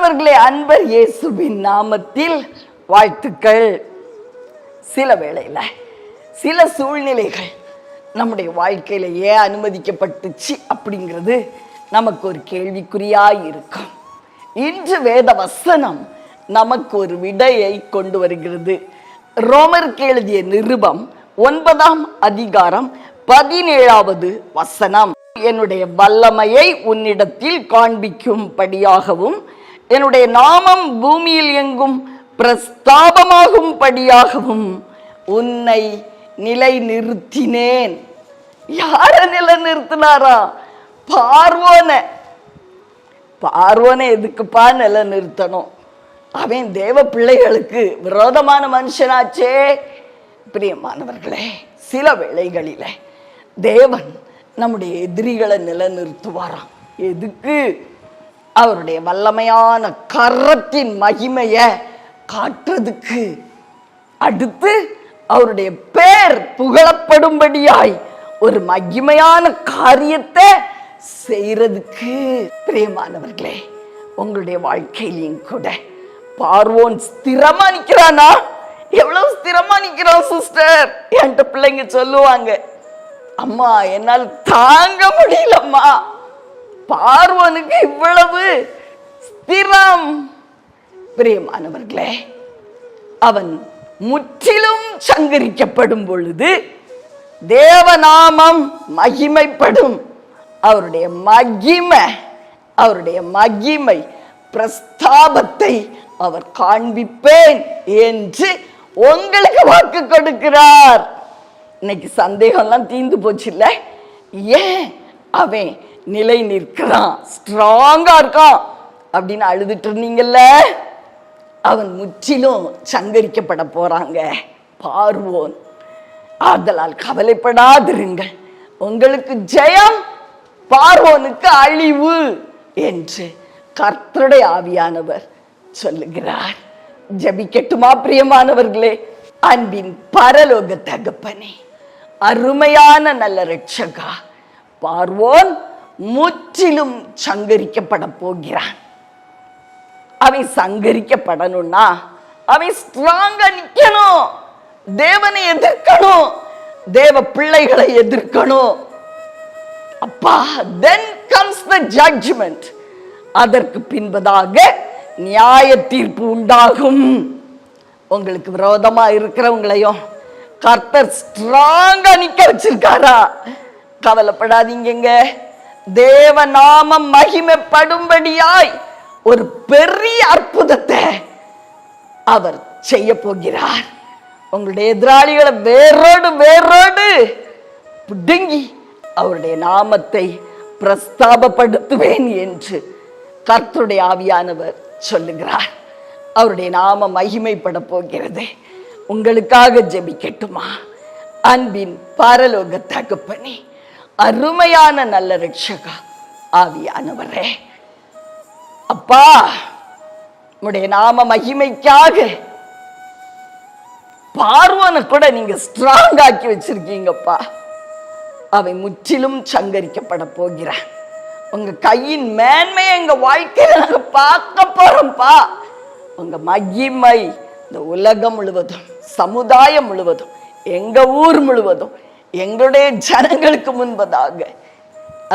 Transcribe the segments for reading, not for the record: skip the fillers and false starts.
பிரியமானவர்களே, அன்பர் இயேசுவின் நாமத்தில் வாழ்த்துக்கள். சில வேளையில சில சூழ்நிலைகள் நம்முடைய வாழ்க்கையில ஏன் அனுமதிக்கப்பட்டுச்சு அப்படிங்கிறது நமக்கு ஒரு கேள்விக்குறியாய் இருக்கும். இன்று வேத வசனம் நமக்கு ஒரு விடையை கொண்டு வருகிறது. ரோமருக்கு எழுதிய நிருபம் 9ஆம் அதிகாரம் 17வது வசனம். என்னுடைய வல்லமையை உன்னிடத்தில் காண்பிக்கும்படியாகவும் என்னுடைய நாமம் பூமியில் எங்கும் பிரஸ்தாபமாகும்படியாகவும் உன்னை நிலை நிறுத்தினேன். யார நிலை நிறுத்தினாரா? பார்வோனை எதுக்குப்பா நிலை நிறுத்தணும்? அவன் தேவ பிள்ளைகளுக்கு விரோதமான மனுஷனாச்சே. பிரியமானவர்களே, சில வேளைகளில தேவன் நம்முடைய எதிரிகளை நிலைநிறுத்துவாராம். எதுக்கு? அவருடைய வல்லமையான கரத்தின் மகிமையை காட்டுறதுக்கு. அடுத்து அவருடைய பேர் புகழப்படும்படியாய் ஒரு மகிமையான காரியத்தை செய்யறதுக்கு. பிரியமானவர்களே, உங்களுடைய வாழ்க்கையிலையும் கூட பார்வோன் ஸ்திரமா நிக்கிறானா? எவ்வளவு ஸ்திரமா நிக்கிறான் சிஸ்டர்? என்கிட்ட பிள்ளைங்க சொல்லுவாங்க, அம்மா என்னால் தாங்க முடியலம்மா, பார்வோனுக்கு இவ்வளவு ஸ்திரம். பிரியமானவர்களே, அவன் முற்றிலும் சங்கரிக்கப்படும் பொழுது தேவநாமம் மகிமைப்படும். அவருடைய மகிமை பிரஸ்தாபத்தை அவர் காண்பிப்பேன் என்று உங்களுக்கு வாக்கு கொடுக்கிறார். இன்னைக்கு சந்தேகம்லாம் தீர்ந்து போச்சு இல்ல? ஏன் அவன் நிலை நிற்கிறான், ஸ்ட்ராங்கா இருக்கான் அப்படின்னு அழுதுட்டு இருந்தீங்கல்ல? அவன் முற்றிலும் சங்கரிக்கப்பட போறாங்க பார்வோன். ஆதலால் கவலைப்படாதிருங்கள், உங்களுக்கு ஜெயம், பார்வோனுக்கு அழிவு என்று கர்த்தருடைய ஆவியானவர் சொல்லுகிறார். ஜெபிக்கட்டுமா பிரியமானவர்களே? அன்பின் பரலோக தகப்பனே, அருமையான நல்ல இரட்சகா, பார்வோன் முற்றிலும் சங்கரிக்கப்பட போகிறான். அவன் சங்கரிக்கப்படணும்னா அவன் ஸ்ட்ராங்கா நிக்கணும், தேவனை எதிர்க்கணும், தேவ பிள்ளைகளை எதிர்க்கணும். அப்பா, then comes the judgment. அதற்கு பின்பதாக நியாய தீர்ப்பு உண்டாகும். உங்களுக்கு விரோதமா இருக்கிறவங்களையும் கர்த்தர் ஸ்ட்ராங்கா நிக்க வச்சிருக்காரா? கவலைப்படாதீங்க. தேவ நாமம் மகிமைப்படும்படியாய் ஒரு பெரிய அற்புதத்தை அவர் செய்ய போகிறார். உங்களுடைய எதிராளிகளை வேரோடு பிடுங்கி அவருடைய நாமத்தை பிரஸ்தாபப்படுத்துவேன் என்று கர்த்தருடைய ஆவியானவர் சொல்லுகிறார். அவருடைய நாம மகிமைப்பட போகிறது. உங்களுக்காக ஜெபிக்கட்டுமா? அன்பின் பரலோக தகப்பனே, அருமையான நல்ல இரட்சகா, ஆவியானவரே, அப்பா, உம்முடைய நாம மகிமைக்காக பார்வோனை கூட நீங்க ஸ்ட்ராங் ஆக்கி வச்சிருக்கீங்கப்பா. அவன் முற்றிலும் சங்கரிக்கப்பட போகிறான். உங்க கையின் மேன்மையை எங்க வாழ்க்கையில நாங்க பார்க்க போறோம்ப்பா. உங்க மகிமை இந்த உலகம் முழுவதும், சமுதாயம் முழுவதும், எங்க ஊர் முழுவதும், எங்களுடைய ஜனங்களுக்கு முன்பதாக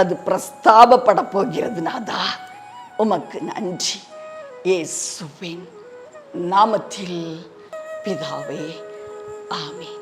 அது பிரஸ்தாபப்பட போகிறது. நாதா, உமக்கு நன்றி. இயேசுவின் நாமத்தில் பிதாவே, ஆமென்.